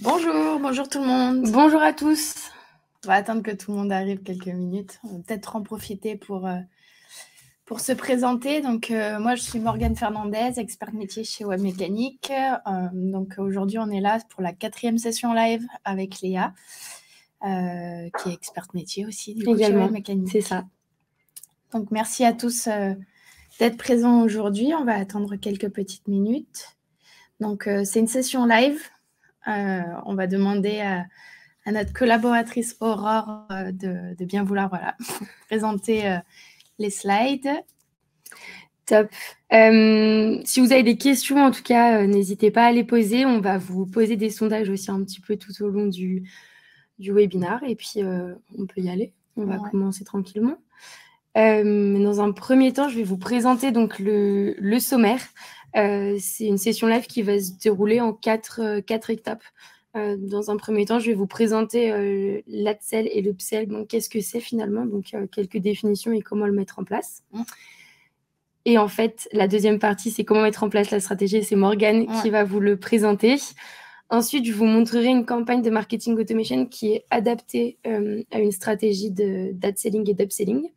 Bonjour, bonjour tout le monde. Bonjour à tous. On va attendre que tout le monde arrive quelques minutes. On va peut-être en profiter pour se présenter. Donc, moi, je suis Morgane Fernandez, experte métier chez Webmécanique. Donc, aujourd'hui, on est là pour la 4e session live avec Léa, qui est experte métier aussi, du coup, chez Webmécanique. C'est ça. Donc, merci à tous d'être présents aujourd'hui. On va attendre quelques petites minutes. Donc, c'est une session live. On va demander à notre collaboratrice Aurore de bien vouloir présenter les slides. Top. Si vous avez des questions, en tout cas, n'hésitez pas à les poser. On va vous poser des sondages aussi un petit peu tout au long du webinaire. Et puis, on peut y aller. On va commencer tranquillement. Dans un premier temps, je vais vous présenter donc le sommaire. C'est une session live qui va se dérouler en quatre étapes. Dans un premier temps, je vais vous présenter l'upsell et l'upsell. Donc, qu'est-ce que c'est finalement? Donc, quelques définitions et comment le mettre en place. Et en fait, la deuxième partie, c'est comment mettre en place la stratégie. C'est Morgane qui va vous le présenter. Ensuite, je vous montrerai une campagne de marketing automation qui est adaptée à une stratégie d'adselling et d'upselling.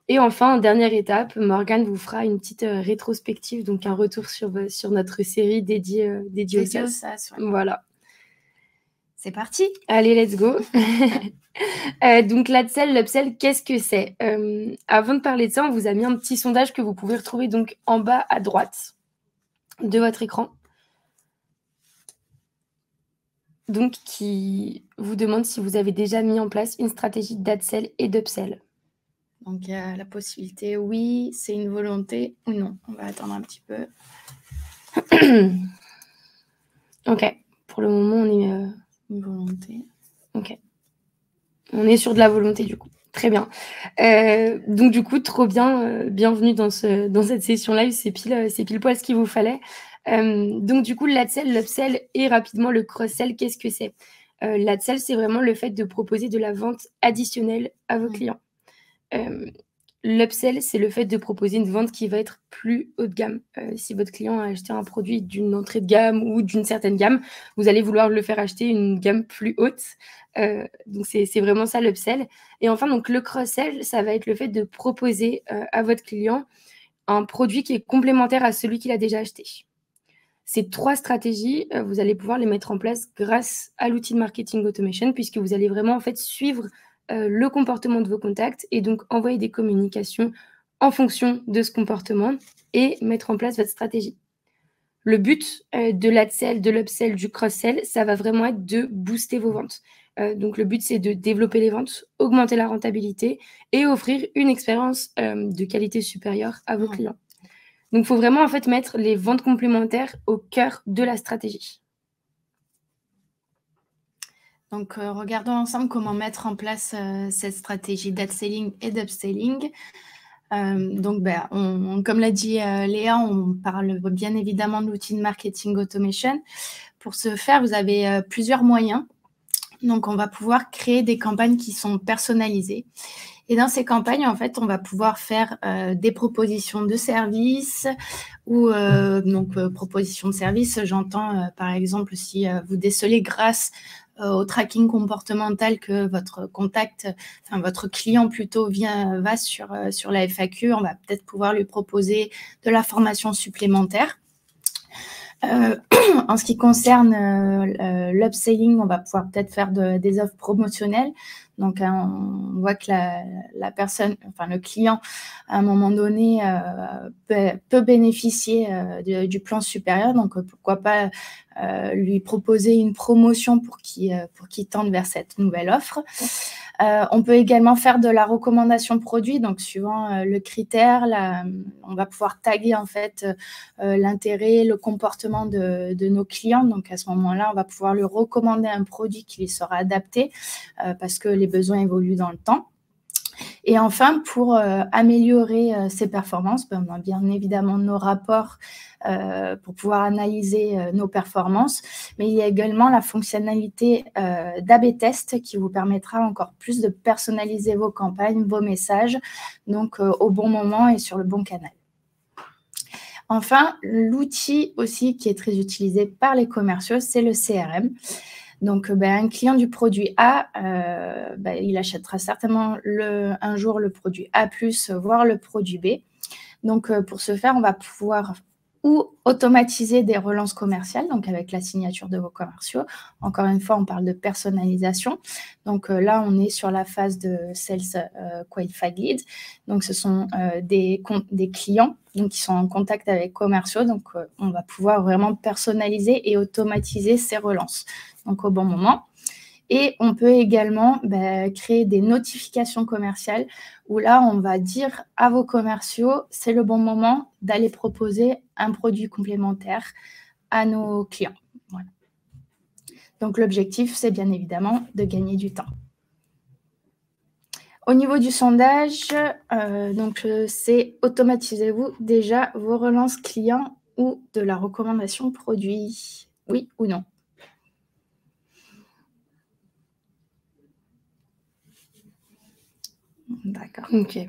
Et enfin, en dernière étape, Morgane vous fera une petite rétrospective, donc un retour sur notre série dédiée au SaaS. Voilà. C'est parti. Allez, let's go. Donc, l'upsell, qu'est-ce que c'est? Avant de parler de ça, on vous a mis un petit sondage que vous pouvez retrouver donc en bas à droite de votre écran. Donc, qui vous demande si vous avez déjà mis en place une stratégie d'upsell et d'upsell. Donc, il y a la possibilité, oui, c'est une volonté ou non. On va attendre un petit peu. Ok. Pour le moment, on est... Une volonté. Ok. On est sur de la volonté, du coup. Très bien. Donc, du coup, trop bien. Bienvenue dans cette session live. C'est pile poil ce qu'il vous fallait. Donc, du coup, l'upsell, l'upsell et rapidement le cross-sell, qu'est-ce que c'est? L'upsell, c'est vraiment le fait de proposer de la vente additionnelle à vos clients. L'upsell, c'est le fait de proposer une vente qui va être plus haut de gamme. Si votre client a acheté un produit d'une entrée de gamme ou d'une certaine gamme, vous allez vouloir le faire acheter une gamme plus haute. Donc, c'est vraiment ça l'upsell. Et enfin, donc, le cross-sell, ça va être le fait de proposer à votre client un produit qui est complémentaire à celui qu'il a déjà acheté. Ces 3 stratégies, vous allez pouvoir les mettre en place grâce à l'outil de marketing automation, puisque vous allez vraiment en fait suivre le comportement de vos contacts et donc envoyer des communications en fonction de ce comportement et mettre en place votre stratégie. Le but de l'upsell, de l'upsell, du cross-sell, ça va vraiment être de booster vos ventes. Donc, le but, c'est de développer les ventes, augmenter la rentabilité et offrir une expérience de qualité supérieure à vos clients. Donc, il faut vraiment en fait mettre les ventes complémentaires au cœur de la stratégie. Donc, regardons ensemble comment mettre en place cette stratégie d'upselling et d'upselling. Donc, comme l'a dit Léa, on parle bien évidemment de l'outil de marketing automation. Pour ce faire, vous avez plusieurs moyens. Donc, on va pouvoir créer des campagnes qui sont personnalisées. Et dans ces campagnes, en fait, on va pouvoir faire des propositions de services ou propositions de services, j'entends par exemple si vous décelez grâce au tracking comportemental que votre votre client plutôt va sur la FAQ, on va peut-être pouvoir lui proposer de la formation supplémentaire. En ce qui concerne l'upselling, on va pouvoir peut-être faire des offres promotionnelles. Donc, on voit que la personne, enfin le client, à un moment donné, peut bénéficier du plan supérieur. Donc, pourquoi pas lui proposer une promotion pour qu'il tende vers cette nouvelle offre. On peut également faire de la recommandation produit. Donc, suivant le critère, on va pouvoir taguer en fait l'intérêt, le comportement de nos clients. Donc, à ce moment-là, on va pouvoir lui recommander un produit qui lui sera adapté parce que les besoins évoluent dans le temps. Et enfin, pour améliorer ses performances, on a bien évidemment nos rapports pour pouvoir analyser nos performances, mais il y a également la fonctionnalité d'A/B test qui vous permettra encore plus de personnaliser vos campagnes, vos messages, donc au bon moment et sur le bon canal. Enfin, l'outil aussi qui est très utilisé par les commerciaux, c'est le CRM. Donc, un client du produit A, il achètera certainement un jour le produit A+, voire le produit B. Donc, pour ce faire, on va pouvoir ou automatiser des relances commerciales, donc avec la signature de vos commerciaux. Encore une fois, on parle de personnalisation. Donc là, on est sur la phase de Sales Qualified Lead. Donc, ce sont des clients qui sont en contact avec commerciaux. Donc, on va pouvoir vraiment personnaliser et automatiser ces relances. Donc, au bon moment. Et on peut également créer des notifications commerciales où là, on va dire à vos commerciaux, c'est le bon moment d'aller proposer un produit complémentaire à nos clients. Voilà. Donc, l'objectif, c'est bien évidemment de gagner du temps. Au niveau du sondage, c'est automatisez-vous déjà vos relances clients ou de la recommandation produit? Oui ou non? D'accord. Ok.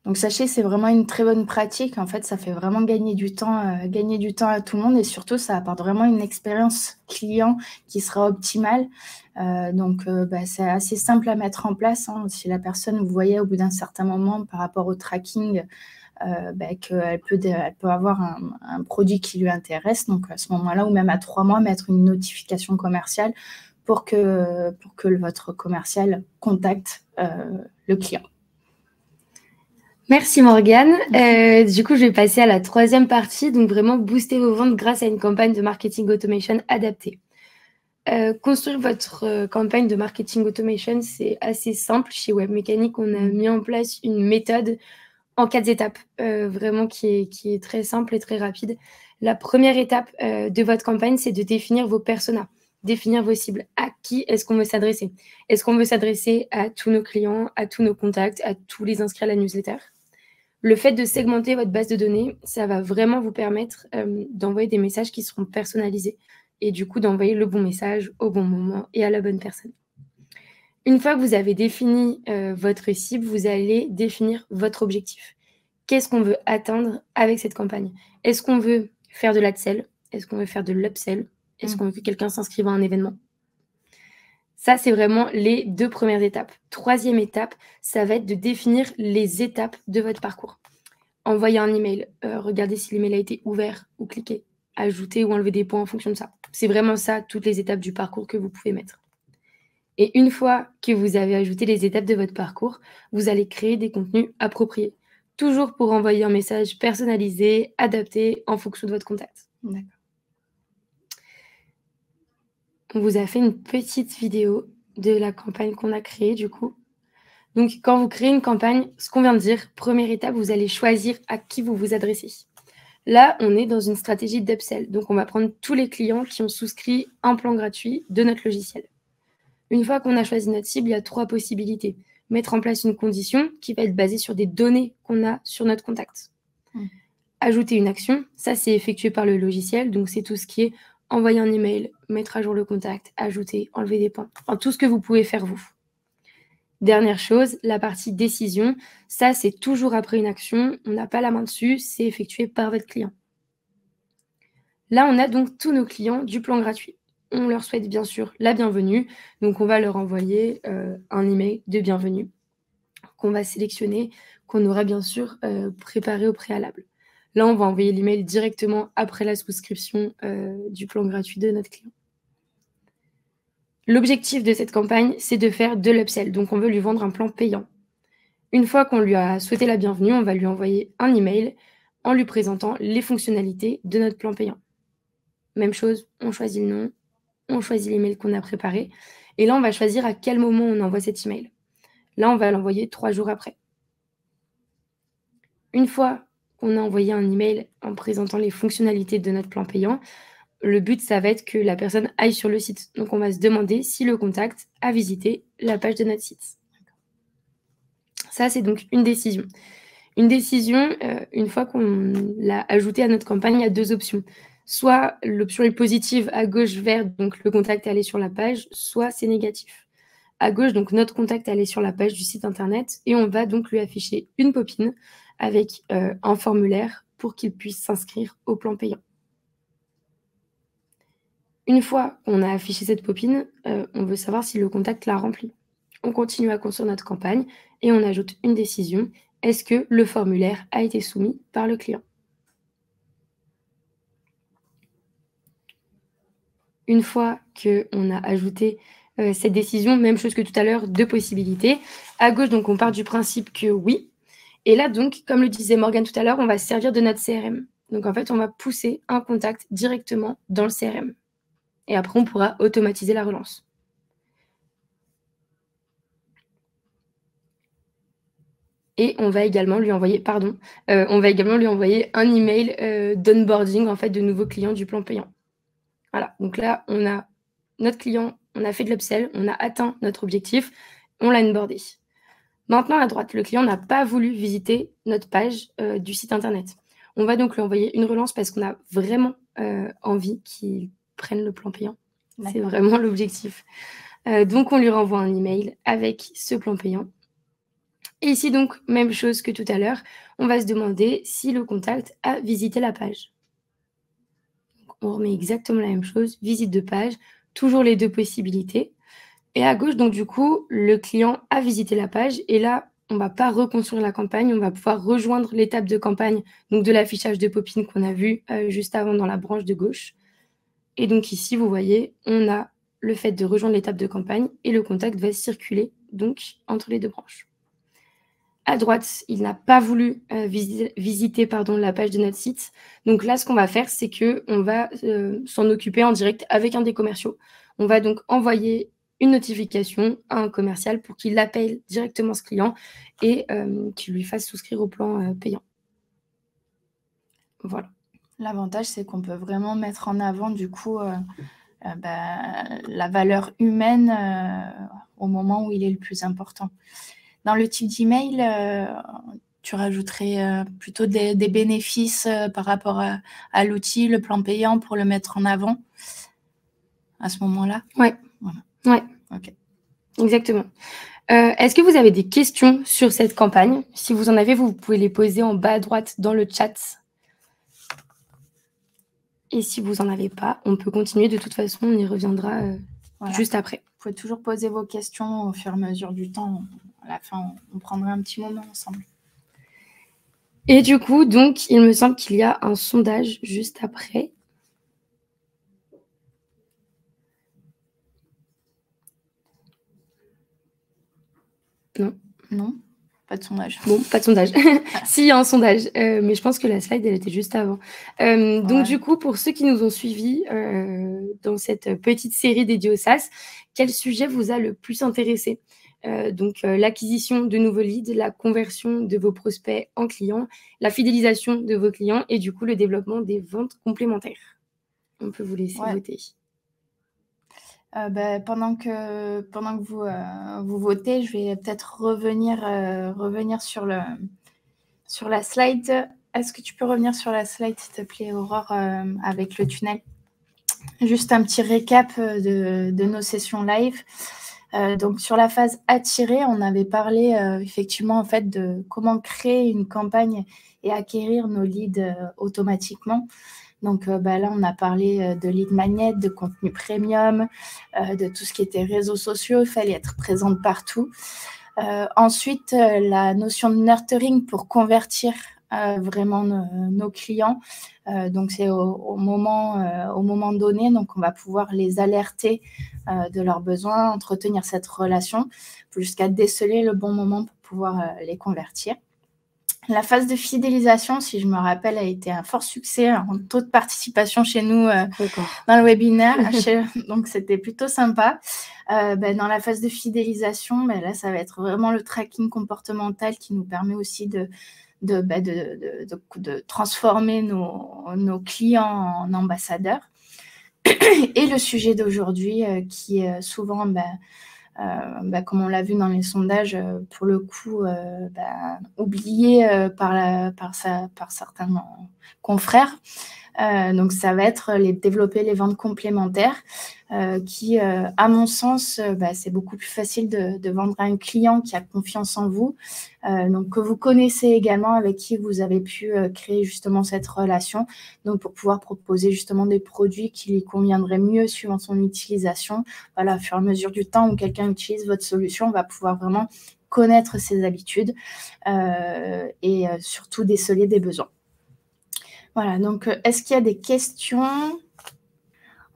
Donc, sachez, c'est vraiment une très bonne pratique. En fait, ça fait vraiment gagner du temps à tout le monde et surtout, ça apporte vraiment une expérience client qui sera optimale. C'est assez simple à mettre en place. Hein. Si la personne, vous voyez, au bout d'un certain moment, par rapport au tracking, qu'elle peut avoir un produit qui lui intéresse. Donc, à ce moment-là, ou même à 3 mois, mettre une notification commerciale pour que votre commercial contacte le client. Merci Morgane. Du coup, je vais passer à la 3e partie, donc vraiment booster vos ventes grâce à une campagne de marketing automation adaptée. Construire votre campagne de marketing automation, c'est assez simple. Chez Webmécanique, on a mis en place une méthode en 4 étapes, vraiment qui est très simple et très rapide. La première étape de votre campagne, c'est de définir vos personas, définir vos cibles. À qui est-ce qu'on veut s'adresser? Est-ce qu'on veut s'adresser à tous nos clients, à tous nos contacts, à tous les inscrits à la newsletter? Le fait de segmenter votre base de données, ça va vraiment vous permettre d'envoyer des messages qui seront personnalisés et du coup d'envoyer le bon message au bon moment et à la bonne personne. Une fois que vous avez défini votre cible, vous allez définir votre objectif. Qu'est-ce qu'on veut atteindre avec cette campagne? Est-ce qu'on veut faire de l'upsell? Est-ce qu'on veut faire de l'upsell? Est-ce qu'on veut que quelqu'un s'inscrive à un événement? Ça, c'est vraiment les 2 premières étapes. 3e étape, ça va être de définir les étapes de votre parcours. Envoyer un email, regarder si l'email a été ouvert ou cliqué, ajouter ou enlever des points en fonction de ça. C'est vraiment ça, toutes les étapes du parcours que vous pouvez mettre. Et une fois que vous avez ajouté les étapes de votre parcours, vous allez créer des contenus appropriés. Toujours pour envoyer un message personnalisé, adapté en fonction de votre contact. D'accord. On vous a fait une petite vidéo de la campagne qu'on a créée du coup. Donc, quand vous créez une campagne, ce qu'on vient de dire, première étape, vous allez choisir à qui vous vous adressez. Là, on est dans une stratégie d'upsell. Donc, on va prendre tous les clients qui ont souscrit un plan gratuit de notre logiciel. Une fois qu'on a choisi notre cible, il y a 3 possibilités. Mettre en place une condition qui va être basée sur des données qu'on a sur notre contact. Ajouter une action, ça c'est effectué par le logiciel. Donc, c'est tout ce qui est envoyer un email, mettre à jour le contact, ajouter, enlever des points. Enfin, tout ce que vous pouvez faire vous. Dernière chose, la partie décision, ça c'est toujours après une action, on n'a pas la main dessus, c'est effectué par votre client. Là, on a donc tous nos clients du plan gratuit. On leur souhaite bien sûr la bienvenue, donc on va leur envoyer un email de bienvenue qu'on va sélectionner, qu'on aura bien sûr préparé au préalable. Là, on va envoyer l'email directement après la souscription du plan gratuit de notre client. L'objectif de cette campagne, c'est de faire de l'upsell. Donc, on veut lui vendre un plan payant. Une fois qu'on lui a souhaité la bienvenue, on va lui envoyer un email en lui présentant les fonctionnalités de notre plan payant. Même chose, on choisit le nom, on choisit l'email qu'on a préparé. Et là, on va choisir à quel moment on envoie cet email. Là, on va l'envoyer 3 jours après. Une fois qu'on a envoyé un email en présentant les fonctionnalités de notre plan payant, le but, ça va être que la personne aille sur le site. Donc, on va se demander si le contact a visité la page de notre site. Ça, c'est donc une décision. Une décision, une fois qu'on l'a ajoutée à notre campagne, il y a 2 options. Soit l'option est positive à gauche vert, donc le contact est allé sur la page, soit c'est négatif. À gauche, donc notre contact est allé sur la page du site internet et on va donc lui afficher une pop-in avec un formulaire pour qu'il puisse s'inscrire au plan payant. Une fois qu'on a affiché cette popine, on veut savoir si le contact l'a remplie. On continue à construire notre campagne et on ajoute une décision. Est-ce que le formulaire a été soumis par le client? Une fois qu'on a ajouté cette décision, même chose que tout à l'heure, 2 possibilités. À gauche, donc, on part du principe que oui. Et là, donc, comme le disait Morgane tout à l'heure, on va se servir de notre CRM. Donc, en fait, on va pousser un contact directement dans le CRM. Et après, on pourra automatiser la relance. Et on va également lui envoyer, un email d'onboarding en fait, de nouveaux clients du plan payant. Voilà, donc là, on a notre client, on a fait de l'upsell, on a atteint notre objectif, on l'a onboardé. Maintenant, à droite, le client n'a pas voulu visiter notre page du site internet. On va donc lui envoyer une relance parce qu'on a vraiment envie qu'il prenne le plan payant. C'est vraiment l'objectif. Donc, on lui renvoie un email avec ce plan payant. Et ici, donc, même chose que tout à l'heure, on va se demander si le contact a visité la page. Donc, on remet exactement la même chose, visite de page, toujours les 2 possibilités. Et à gauche, donc du coup, le client a visité la page et là, on ne va pas reconstruire la campagne, on va pouvoir rejoindre l'étape de campagne, donc de l'affichage de popines qu'on a vu juste avant dans la branche de gauche. Et donc ici, vous voyez, on a le fait de rejoindre l'étape de campagne et le contact va circuler donc entre les 2 branches. À droite, il n'a pas voulu visiter la page de notre site. Donc là, ce qu'on va faire, c'est qu'on va s'en occuper en direct avec un des commerciaux. On va donc envoyer une notification à un commercial pour qu'il appelle directement ce client et qu'il lui fasse souscrire au plan payant. Voilà. L'avantage, c'est qu'on peut vraiment mettre en avant, du coup, la valeur humaine au moment où il est le plus important. Dans le type d'email, tu rajouterais plutôt des bénéfices par rapport à l'outil, le plan payant, pour le mettre en avant à ce moment-là? Ouais. Voilà. Ouais. Ok. Exactement. Est-ce que vous avez des questions sur cette campagne? Si vous en avez, vous pouvez les poser en bas à droite dans le chat. Et si vous n'en avez pas, on peut continuer. De toute façon, on y reviendra juste après. Vous pouvez toujours poser vos questions au fur et à mesure du temps. À la fin, on prendra un petit moment ensemble. Et du coup, donc, il me semble qu'il y a un sondage juste après. Non, pas de sondage. Bon, pas de sondage. Si, il y a un sondage, mais je pense que la slide, elle était juste avant. Donc, du coup, pour ceux qui nous ont suivis dans cette petite série dédiée au SaaS, quel sujet vous a le plus intéressé? Donc, l'acquisition de nouveaux leads, la conversion de vos prospects en clients, la fidélisation de vos clients et du coup, le développement des ventes complémentaires. On peut vous laisser voter. Pendant que vous votez, je vais peut-être revenir sur la slide. Est-ce que tu peux revenir sur la slide, s'il te plaît, Aurore, avec le tunnel? Juste un petit récap de nos sessions live. Donc, sur la phase attirer, on avait parlé effectivement en fait de comment créer une campagne et acquérir nos leads automatiquement. Donc là, on a parlé de lead magnet, de contenu premium, de tout ce qui était réseaux sociaux. Il fallait être présente partout. Ensuite, la notion de nurturing pour convertir vraiment nos clients. Donc, c'est au moment donné. Donc, on va pouvoir les alerter de leurs besoins, entretenir cette relation jusqu'à déceler le bon moment pour pouvoir les convertir. La phase de fidélisation, si je me rappelle, a été un fort succès, un taux de participation chez nous dans le webinaire. Donc, c'était plutôt sympa. Dans la phase de fidélisation, là, ça va être vraiment le tracking comportemental qui nous permet aussi de transformer nos clients en ambassadeurs. Et le sujet d'aujourd'hui qui est souvent... comme on l'a vu dans les sondages, pour le coup, oublié par certains confrères, Donc, ça va être développer les ventes complémentaires qui, à mon sens, c'est beaucoup plus facile de vendre à un client qui a confiance en vous, donc que vous connaissez également, avec qui vous avez pu créer justement cette relation. Donc, pour pouvoir proposer justement des produits qui lui conviendraient mieux suivant son utilisation. Voilà, au fur et à mesure du temps où quelqu'un utilise votre solution, on va pouvoir vraiment connaître ses habitudes et surtout déceler des besoins. Voilà, donc est-ce qu'il y a des questions?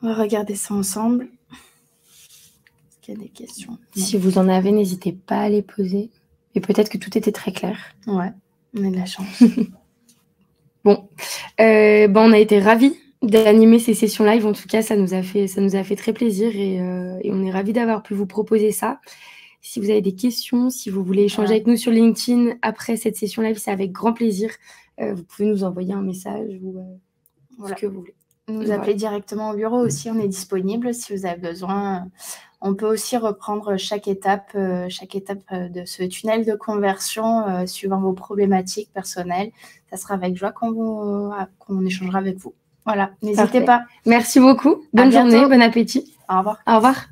On va regarder ça ensemble. Est-ce qu'il y a des questions? Si vous en avez, n'hésitez pas à les poser. Et peut-être que tout était très clair. Ouais, on a de la chance. Bon, on a été ravis d'animer ces sessions live. En tout cas, ça nous a fait très plaisir et on est ravis d'avoir pu vous proposer ça. Si vous avez des questions, si vous voulez échanger avec nous sur LinkedIn après cette session live, c'est avec grand plaisir. Vous pouvez nous envoyer un message ou ce que vous voulez. Nous appeler directement au bureau aussi, on est disponible si vous avez besoin. On peut aussi reprendre chaque étape de ce tunnel de conversion suivant vos problématiques personnelles. Ça sera avec joie qu'on échangera avec vous. Voilà, n'hésitez pas. Merci beaucoup. Bonne journée, bon appétit. Au revoir. Au revoir.